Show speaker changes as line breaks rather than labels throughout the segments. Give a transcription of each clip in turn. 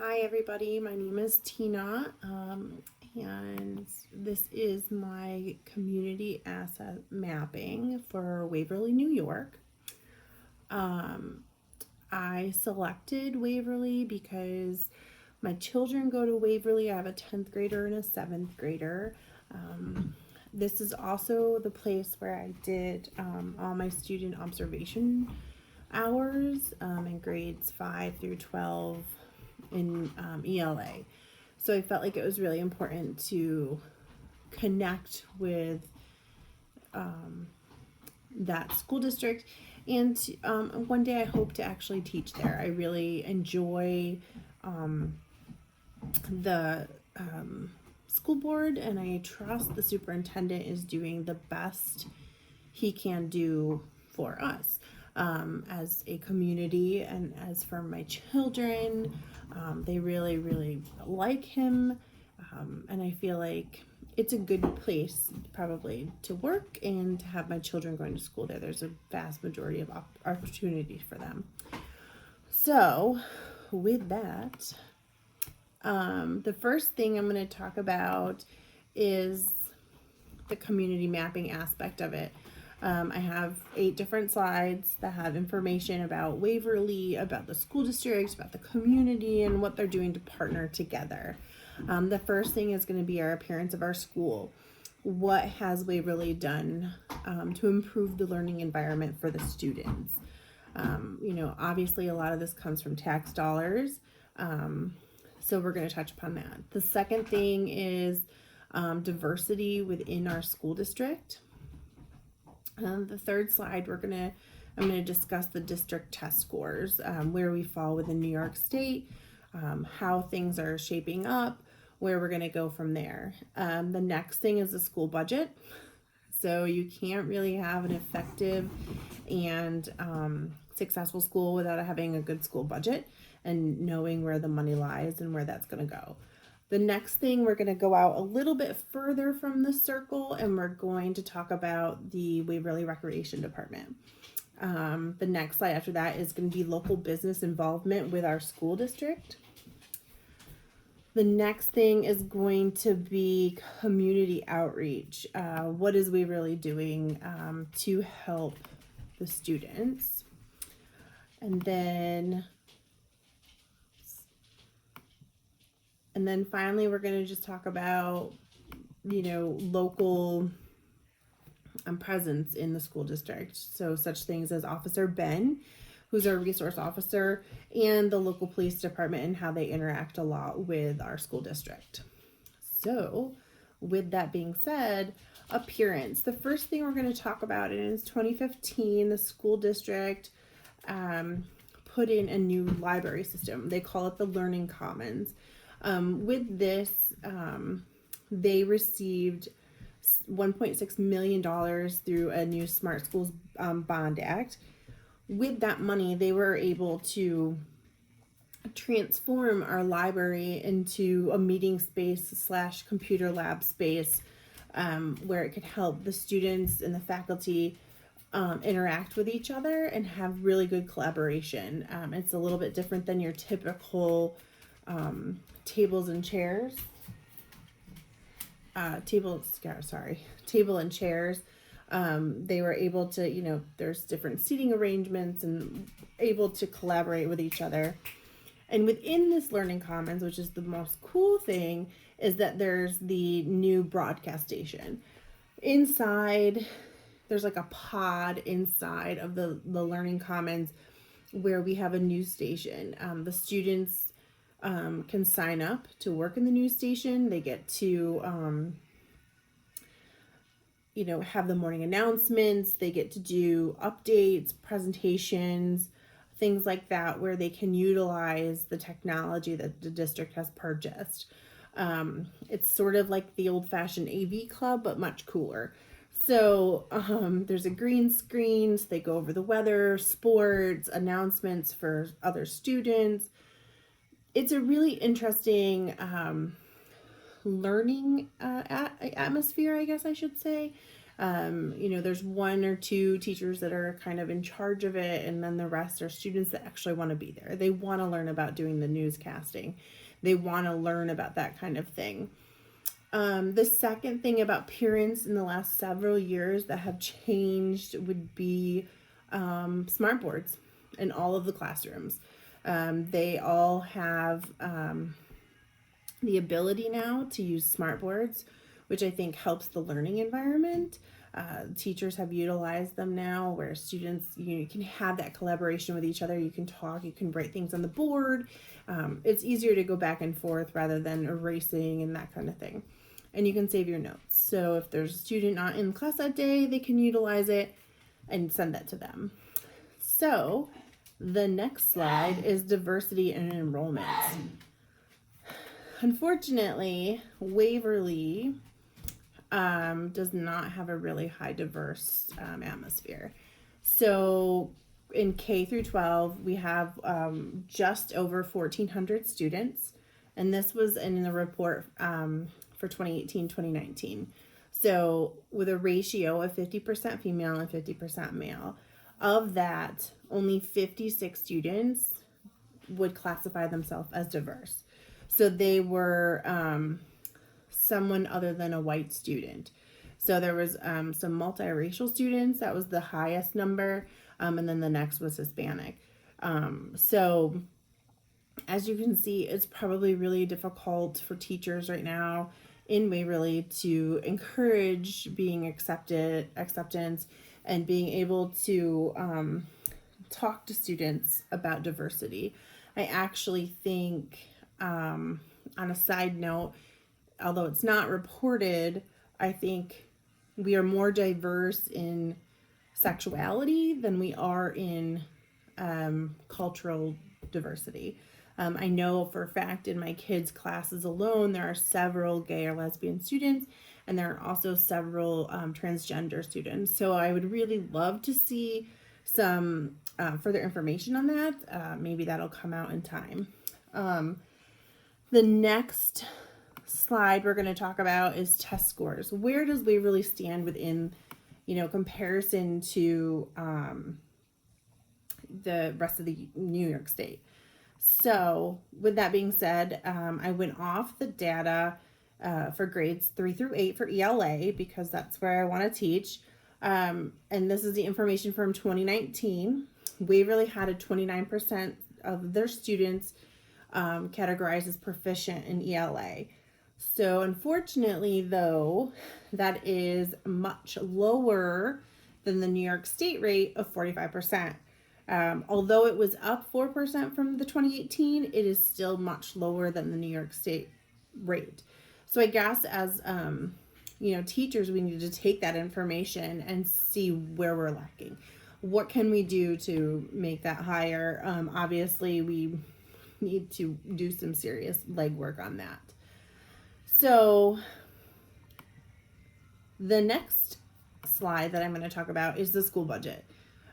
Hi everybody, my name is Tina, and this is my community asset mapping for Waverly, New York. I selected Waverly because my children go to Waverly. I have a 10th grader and a 7th grader. This is also the place where I did all my student observation hours in grades 5 through 12 in ELA. So I felt like it was really important to connect with that school district. And one day I hope to actually teach there. I really enjoy the school board, and I trust the superintendent is doing the best he can do for us as a community and as for my children. They really, really like him, and I feel like it's a good place probably to work and to have my children going to school there. There's a vast majority of opportunities for them. So with that, the first thing I'm going to talk about is the community mapping aspect of it. I have 8 different slides that have information about Waverly, about the school district, about the community, and what they're doing to partner together. The first thing is going to be our appearance of our school. What has Waverly done to improve the learning environment for the students? Obviously a lot of this comes from tax dollars. So we're going to touch upon that. The second thing is diversity within our school district. The third slide, I'm going to discuss the district test scores, where we fall within New York State, how things are shaping up, where we're going to go from there. The next thing is the school budget. So you can't really have an effective and successful school without having a good school budget and knowing where the money lies and where that's going to go. The next thing, we're going to go out a little bit further from the circle, and we're going to talk about the Waverly Recreation Department. The next slide after that is going to be local business involvement with our school district. The next thing is going to be community outreach. What is Waverly doing to help the students? And then finally, we're going to just talk about, local presence in the school district. So such things as Officer Ben, who's our resource officer, and the local police department and how they interact a lot with our school district. So with that being said, appearance. The first thing we're going to talk about is 2015, the school district put in a new library system. They call it the Learning Commons. With this, they received $1.6 million through a new Smart Schools Bond Act. With that money, they were able to transform our library into a meeting space / computer lab space, where it could help the students and the faculty interact with each other and have really good collaboration. It's a little bit different than your typical table and chairs. They were able to, there's different seating arrangements and able to collaborate with each other. And within this Learning Commons, which is the most cool thing, is that there's the new broadcast station. Inside, there's like a pod inside of the Learning Commons where we have a news station. The students can sign up to work in the news station. They get to, have the morning announcements. They get to do updates, presentations, things like that, where they can utilize the technology that the district has purchased. It's sort of like the old-fashioned AV club, but much cooler. So there's a green screen. So they go over the weather, sports, announcements for other students. It's a really interesting learning atmosphere, I guess I should say. There's one or two teachers that are kind of in charge of it, and then the rest are students that actually want to be there. They want to learn about doing the newscasting. They want to learn about that kind of thing. The second thing about parents in the last several years that have changed would be smart boards in all of the classrooms. They all have the ability now to use smart boards, which I think helps the learning environment. Teachers have utilized them now where students, you can have that collaboration with each other. You can talk, you can write things on the board. It's easier to go back and forth rather than erasing and that kind of thing. And you can save your notes. So if there's a student not in class that day, they can utilize it and send that to them. So the next slide is diversity and enrollment. Unfortunately, Waverly does not have a really high diverse atmosphere. So in K through 12, we have just over 1,400 students. And this was in the report for 2018-2019. So with a ratio of 50% female and 50% male. Of that, only 56 students would classify themselves as diverse. So they were someone other than a white student. So there was some multiracial students. That was the highest number. And then the next was Hispanic. So as you can see, it's probably really difficult for teachers right now in Waverly to encourage being acceptance, and being able to talk to students about diversity. I actually think, on a side note, although it's not reported, I think we are more diverse in sexuality than we are in cultural diversity. I know for a fact in my kids' classes alone, there are several gay or lesbian students, and there are also several transgender students. So I would really love to see some further information on that. Maybe that'll come out in time. The next slide we're going to talk about is test scores. Where does Waverly stand within, comparison to the rest of the New York State? So with that being said, I went off the data for grades 3 through 8 for ELA because that's where I want to teach. And this is the information from 2019. Waverly had a 29% of their students categorized as proficient in ELA. So unfortunately, though, that is much lower than the New York State rate of 45%. Although it was up 4% from the 2018, it is still much lower than the New York State rate. So I guess as teachers, we need to take that information and see where we're lacking. What can we do to make that higher? Obviously, we need to do some serious legwork on that. So the next slide that I'm going to talk about is the school budget.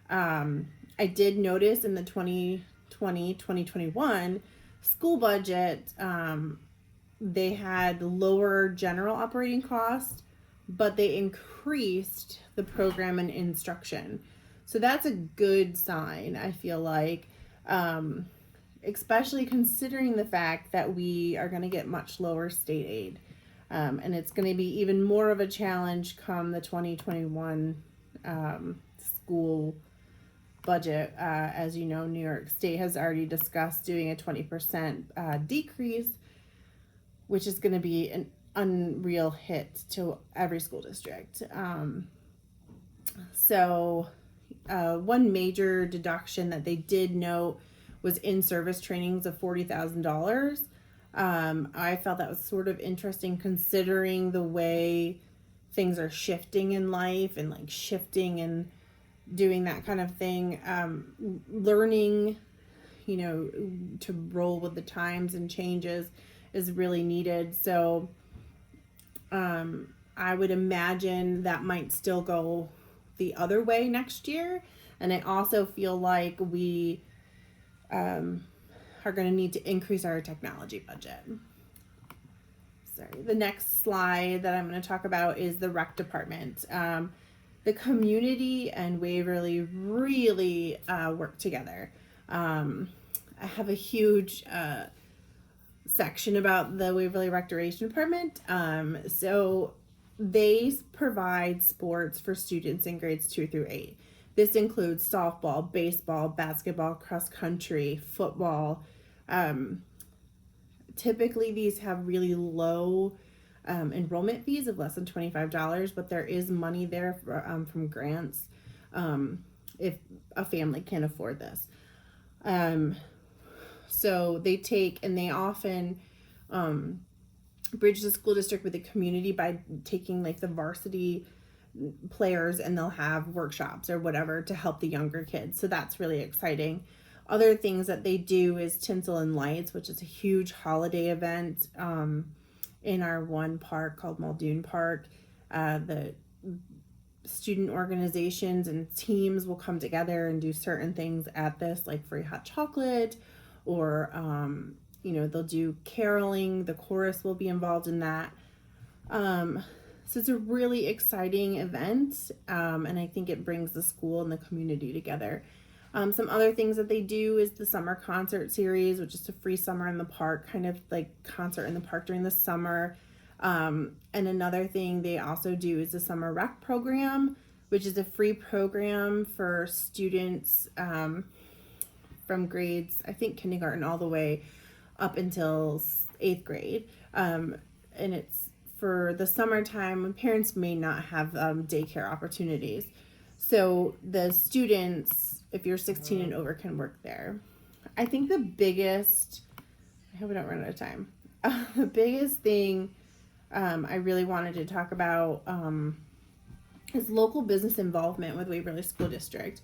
I did notice in the 2020-2021 school budget, they had lower general operating costs, but they increased the program and instruction. So that's a good sign, I feel like, especially considering the fact that we are going to get much lower state aid. And it's going to be even more of a challenge come the 2021 school budget. As you know, New York State has already discussed doing a 20% decrease, which is going to be an unreal hit to every school district. So one major deduction that they did note was in-service trainings of $40,000. I felt that was sort of interesting considering the way things are shifting in life and like shifting and doing that kind of thing. Learning, to roll with the times and changes is really needed. So I would imagine that might still go the other way next year. And I also feel like we are going to need to increase our technology budget. the next slide that I'm going to talk about is the rec department. The community and Waverly really work together. I have a huge section about the Waverly Recreation Department. So they provide sports for students in grades 2 through 8. This includes softball, baseball, basketball, cross country, football. Typically, these have really low enrollment fees of less than $25, but there is money there from grants if a family can afford this. So they take, and they often bridge the school district with the community by taking like the varsity players, and they'll have workshops or whatever to help the younger kids. So that's really exciting. Other things that they do is Tinsel and Lights, which is a huge holiday event in our one park called Muldoon Park. The student organizations and teams will come together and do certain things at this, like free hot chocolate, or they'll do caroling. The chorus will be involved in that. So it's a really exciting event, and I think it brings the school and the community together. Some other things that they do is the summer concert series, which is a free summer in the park, kind of like concert in the park during the summer. And another thing they also do is the summer rec program, which is a free program for students from grades, I think kindergarten all the way up until 8th grade. And it's for the summertime when parents may not have daycare opportunities. So the students, if you're 16 and over, can work there. I think the biggest, I hope I don't run out of time. The biggest thing I really wanted to talk about is local business involvement with Waverly School District.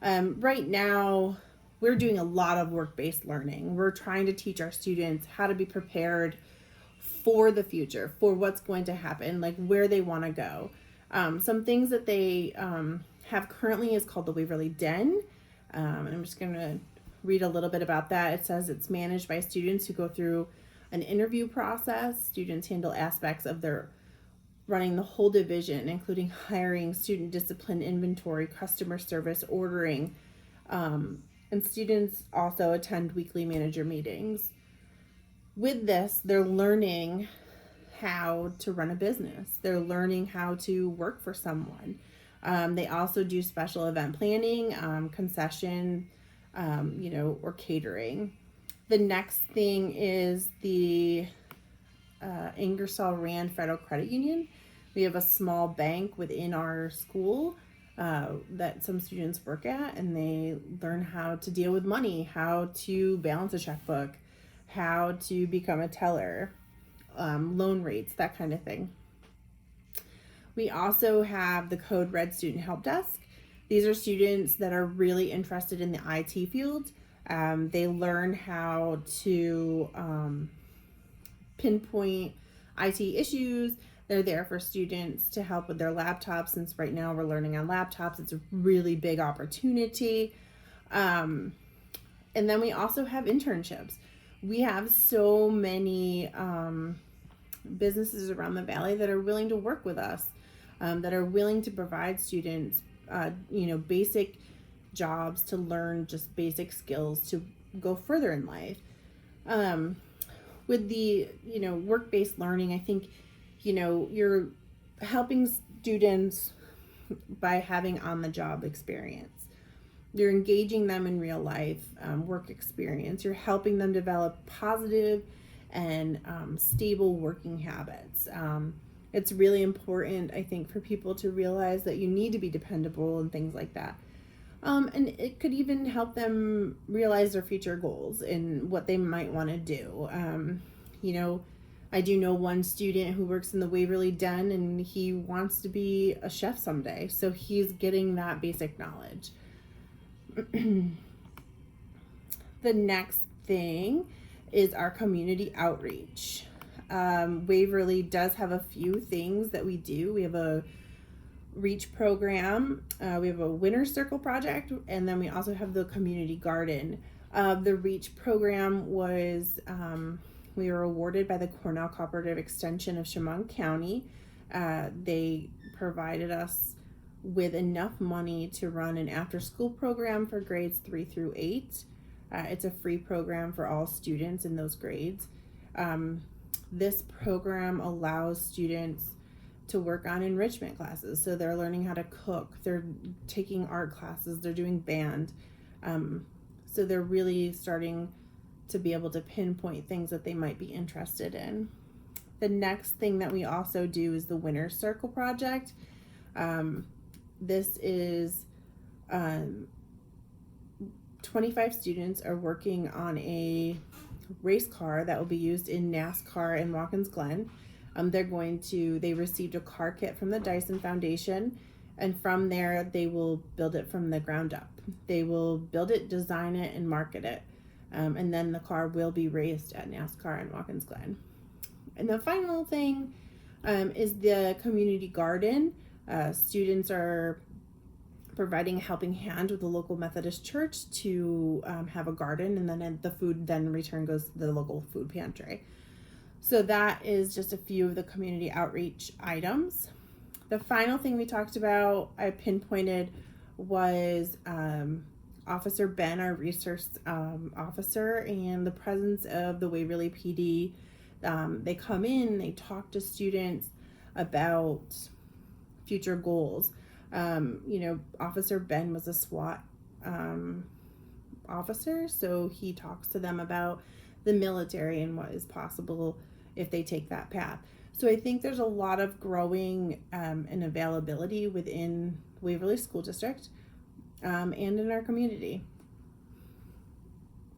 Right now, we're doing a lot of work-based learning. We're trying to teach our students how to be prepared for the future, for what's going to happen, like where they want to go. Some things that they have currently is called the Waverly Den. And I'm just going to read a little bit about that. It says it's managed by students who go through an interview process. Students handle aspects of their running the whole division, including hiring, student discipline, inventory, customer service, ordering. And students also attend weekly manager meetings. With this, they're learning how to run a business. They're learning how to work for someone. They also do special event planning, concession, or catering. The next thing is the Ingersoll Rand Federal Credit Union. We have a small bank within our school that some students work at, and they learn how to deal with money, how to balance a checkbook, how to become a teller, loan rates, that kind of thing. We also have the Code Red Student Help Desk. These are students that are really interested in the IT field. They learn how to pinpoint IT issues. They're there for students to help with their laptops, since right now we're learning on laptops. It's a really big opportunity. And then we also have internships. We have so many businesses around the valley that are willing to work with us, that are willing to provide students, basic jobs to learn just basic skills to go further in life. With the, work-based learning, I think, you're helping students by having on-the-job experience. You're engaging them in real life work experience. You're helping them develop positive and stable working habits. It's really important, I think, for people to realize that you need to be dependable and things like that. And it could even help them realize their future goals and what they might want to do. I do know one student who works in the Waverly Den, and he wants to be a chef someday. So he's getting that basic knowledge. The next thing is our community outreach. Waverly does have a few things that we do. We have a reach program, we have a winter circle project, and then we also have the community garden. The reach program was We were awarded by the Cornell Cooperative Extension of Chemung County. They provided us with enough money to run an after-school program for grades 3 through 8. It's a free program for all students in those grades. This program allows students to work on enrichment classes. So they're learning how to cook, they're taking art classes, they're doing band. So they're really starting to be able to pinpoint things that they might be interested in. The next thing that we also do is the Winner's Circle project. This is 25 students are working on a race car that will be used in NASCAR in Watkins Glen. They received a car kit from the Dyson Foundation, and from there they will build it from the ground up. They will build it, design it, and market it. And then the car will be raced at NASCAR in Watkins Glen. And the final thing is the community garden. Students are providing a helping hand with the local Methodist church to have a garden, and then the food then in return goes to the local food pantry. So that is just a few of the community outreach items. The final thing we talked about, I pinpointed, was Officer Ben, our resource officer, and the presence of the Waverly PD. They come in, they talk to students about future goals. Officer Ben was a SWAT officer, so he talks to them about the military and what is possible if they take that path. So I think there's a lot of growing and availability within Waverly School District and in our community.